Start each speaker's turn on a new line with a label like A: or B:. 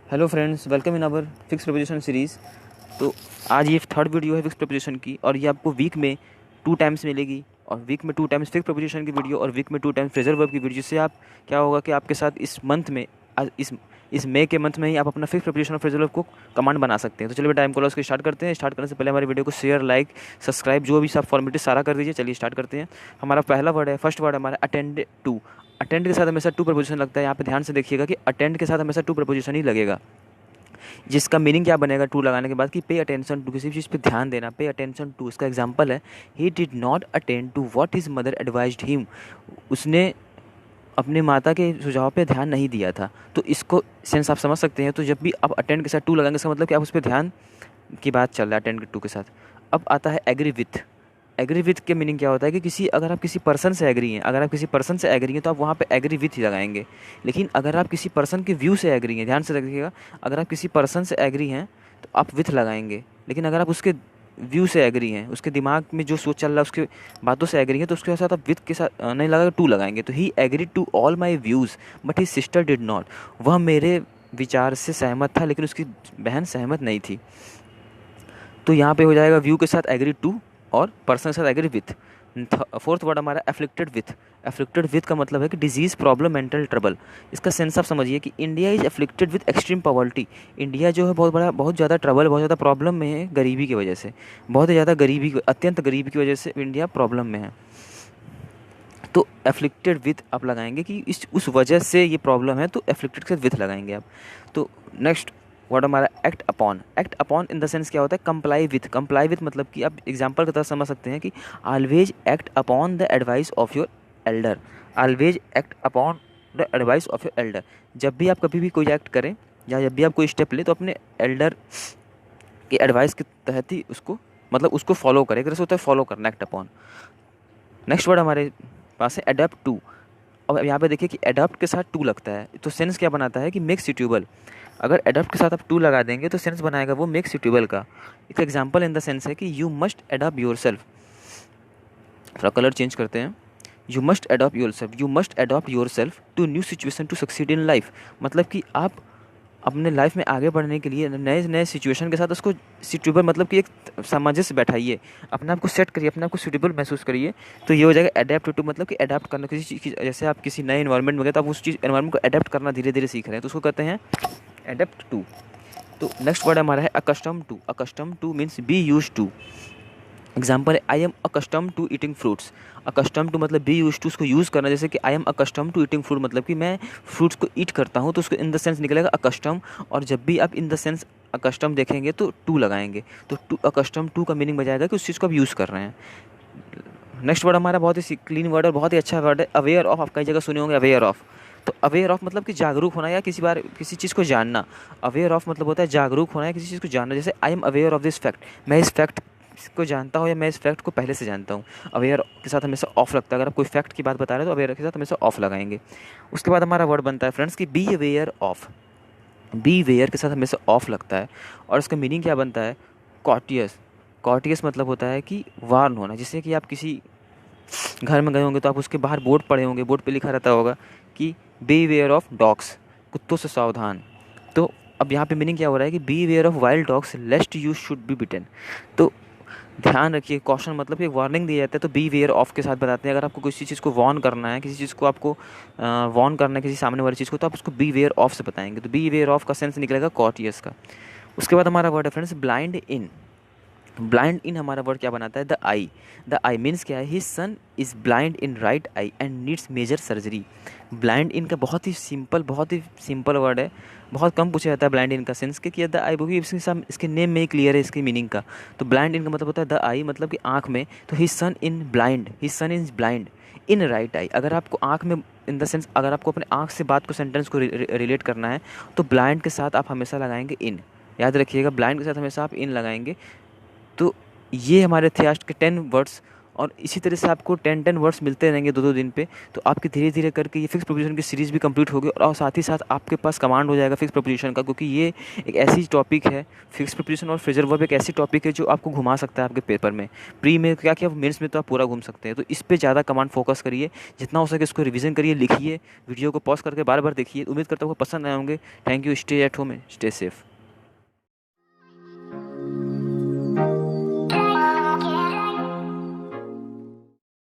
A: Hello friends, welcome in our fix preposition series. तो आज ये थर्ड वीडियो है फिक्स प्रपोजिशन की, और ये आपको वीक में 2 टाइम्स मिलेगी। और वीक में 2 टाइम्स फिक्स प्रपोजिशन की वीडियो और वीक में 2 टाइम्स फ्रेजल वर्ब की वीडियो से आप क्या होगा कि आपके साथ इस मंथ में इस मई के मंथ में ही आप अपना फिक्स प्रपोजिशन और फ्रेजल वर्ब को कमांड बना सकते हैं। तो चलिए टाइम को उसको स्टार्ट करते हैं। स्टार्ट करने से पहले हमारी वीडियो को शेयर, लाइक, सब्सक्राइब जो भी सब फॉर्मेलिटी सारा कर दीजिए। चलिए स्टार्ट करते हैं। हमारा पहला वर्ड है, फर्स्ट वर्ड हमारा अटेंड टू। अटेंड के साथ हमेशा टू प्रपोजिशन लगता है। यहाँ पे ध्यान से देखिएगा कि अटेंड के साथ हमेशा टू प्रपोजिशन ही लगेगा, जिसका मीनिंग क्या बनेगा टू लगाने के बाद कि पे अटेंशन टू, किसी भी चीज़ पे ध्यान देना। पे अटेंशन टू, इसका एग्जांपल है he did not attend to what his mother advised him. उसने अपने माता के सुझाव पे ध्यान नहीं दिया था। तो इसको सेंस आप समझ सकते हैं। तो जब भी आप अटेंड के साथ टू लगाएंगे, इसका मतलब कि आप उस पर ध्यान की बात चल रहा है अटेंड के टू के साथ। अब आता है एग्री विथ। एग्री विथ के मीनिंग क्या होता है कि अगर आप किसी पर्सन से एग्री हैं, तो आप वहाँ पे एग्री विथ ही लगाएंगे। लेकिन अगर आप किसी पर्सन के व्यू से एग्री हैं, ध्यान से रखिएगा, अगर आप किसी पर्सन से एग्री हैं तो आप विथ लगाएंगे। लेकिन अगर आप उसके व्यू से एग्री हैं, उसके दिमाग में जो सोच चल रहा है उसके बातों से एग्री हैं, तो उसके साथ आप विथ के साथ नहीं लगा टू लगाएंगे। तो he agree to all my views but his sister did not. वह मेरे विचार से सहमत था लेकिन उसकी बहन सहमत नहीं थी। तो यहाँ पे हो जाएगा व्यू के साथ एग्री टू और पर्सन के साथ एग्री विथ। फोर्थ वर्ड हमारा एफ्लिक्टेड विथ। एफ्लिक्टेड विथ का मतलब है कि डिजीज़, प्रॉब्लम, मेंटल ट्रबल। इसका सेंस आप समझिए कि India is afflicted with extreme poverty. India जो है बहुत ज़्यादा ट्रबल, बहुत ज़्यादा प्रॉब्लम में है गरीबी की वजह से। बहुत ज़्यादा गरीबी, अत्यंत गरीबी की वजह से इंडिया प्रॉब्लम में है। तो एफ्लिक्टेड विथ आप लगाएंगे कि उस वजह से ये प्रॉब्लम है, तो एफ्लिक्टेड के साथ विथ लगाएंगे आप। तो नेक्स्ट वर्ड हमारा act upon. Act upon in the sense क्या होता है, कंप्लाई विथ। कंप्लाई विथ मतलब कि आप एग्जांपल की तरह समझ सकते हैं कि always act upon the advice of your Elder. Always act upon the advice of your Elder. जब भी आप कभी भी कोई एक्ट करें या जब भी आप कोई स्टेप लें, तो अपने एल्डर के एडवाइस के तहत ही उसको फॉलो करें। एक तरह से होता है फॉलो करना, एक्ट अपॉन। नेक्स्ट वर्ड हमारे पास है अडेप्ट टू। अब यहाँ पे देखिए कि अडॉप्ट के साथ टू लगता है, तो सेंस क्या बनाता है कि मेक सूटेबल। अगर अडॉप्ट के साथ आप टू लगा देंगे तो सेंस बनाएगा वो मेक सूटेबल का। एक एग्जांपल इन द सेंस है कि you must adopt yourself. थोड़ा कलर चेंज करते हैं। You must adopt yourself, you must adopt yourself to new situation to succeed in life. मतलब कि आप अपने लाइफ में आगे बढ़ने के लिए नए नए सिचुएशन के साथ उसको सूटेबल, मतलब कि एक सामंजस्य बैठाइए, अपने आप को सेट करिए, अपने आप को सूटेबल महसूस करिए। तो ये हो जाएगा अडेप्ट टू, मतलब कि अडेप्ट करना किसी चीज़ की। जैसे आप किसी नए इन्वायरमेंट में गए तो आप उस चीज़ एनवायरमेंट को अडेप्ट करना धीरे धीरे सीख रहे हैं, तो उसको कहते हैं अडेप्ट टू। तो नेक्स्ट वर्ड हमारा है accustom to. Accustom to means be use to. Example is I am accustom to eating fruits. Accustom to मतलब बी यूज टू, उसको यूज़ करना। जैसे कि I am accustom to eating fruit, मतलब कि मैं फ्रूट्स को ईट करता हूँ, तो उसको इन द सेंस निकलेगा अकस्टम। और जब भी आप इन द सेंस अकस्टम देखेंगे तो टू लगाएंगे। तो टू अकस्टम टू का मीनिंग बजाएगा कि उस चीज़ को आप यूज़ कर रहे हैं। नेक्स्ट वर्ड हमारा बहुत ही क्लीन वर्ड और बहुत ही अच्छा वर्ड है अवेयर ऑफ। आप कई जगह सुने होंगे अवेयर ऑफ। तो अवेयर ऑफ मतलब कि जागरूक होना या किसी चीज़ को जानना। अवेयर ऑफ मतलब होता है जागरूक होना या किसी चीज़ को जानना। जैसे I am aware of this fact, मैं इस फैक्ट को जानता हूँ या मैं इस फैक्ट को पहले से जानता हूँ। अवेयर के साथ हमेशा ऑफ लगता है। अगर आप कोई फैक्ट की बात बता रहे हैं तो अवेयर के साथ हमेशा ऑफ लगाएंगे। उसके बाद हमारा वर्ड बनता है फ्रेंड्स कि be aware of. Beware के साथ हमेशा ऑफ लगता है और इसका मीनिंग क्या बनता है, कॉटियस। कॉटियस मतलब होता है कि वार्न होना। जैसे कि आप किसी घर में गए होंगे तो आप उसके बाहर बोर्ड पढ़े होंगे, बोर्ड पे लिखा रहता होगा कि बी वेयर ऑफ डॉग्स, कुत्तों से सावधान। तो अब यहाँ पे मीनिंग क्या हो रहा है कि beware of wild dogs lest you should be bitten. तो ध्यान रखिए, कॉशन मतलब कि वार्निंग दी जाता है, तो बी वेयर ऑफ के साथ बताते हैं। अगर आपको किसी चीज़ को वार्न करना है, किसी चीज़ को आपको वार्न करना है, किसी सामने वाली चीज़ को, तो आप उसको बी वेयर ऑफ से बताएंगे। तो बी वेयर ऑफ का सेंस निकलेगा कॉटियस का। उसके बाद हमारा वर्ड है friends blind in. Blind in हमारा वर्ड क्या बनाता है, the eye. The eye means क्या है, his son is blind in right eye and needs major surgery. Blind in का बहुत ही सिंपल वर्ड है, बहुत कम पूछा जाता है ब्लाइंड इन का सेंस के, द आई, क्योंकि इसके नेम में ही क्लियर है इसकी मीनिंग का। तो ब्लाइंड इन का मतलब होता है द आई, मतलब कि आँख में। तो his son is blind in right आई। अगर आपको आँख में इन द सेंस, अगर आपको अपने आँख से बात को, सेंटेंस को रिलेट करना है, तो ब्लाइंड के साथ आप हमेशा लगाएंगे इन। याद रखिएगा, ब्लाइंड के साथ हमेशा आप इन लगाएंगे। तो ये हमारे थे आज के 10 वर्ड्स और इसी तरह से आपको 10-10 वर्ड्स मिलते रहेंगे 2-2 दिन पे। तो आपकी धीरे धीरे करके ये फिक्स प्रीपोजिशन की सीरीज़ भी कंप्लीट होगी और साथ ही साथ आपके पास कमांड हो जाएगा फिक्स प्रीपोजिशन का, क्योंकि ये एक ऐसी टॉपिक है, फिक्स प्रीपोजिशन और फ्रेजल वर्ब एक ऐसी टॉपिक है जो आपको घुमा सकता है आपके पेपर में। प्री में क्या किया, मेंस में तो आप पूरा घूम सकते हैं। तो इस पे ज़्यादा कमांड फोकस करिए, जितना हो सके इसको रिवीजन करिए, लिखिए, वीडियो को पॉज करके बार बार देखिए। उम्मीद करता हूँ आपको पसंद आए होंगे। Thank you. Stay at home, stay safe.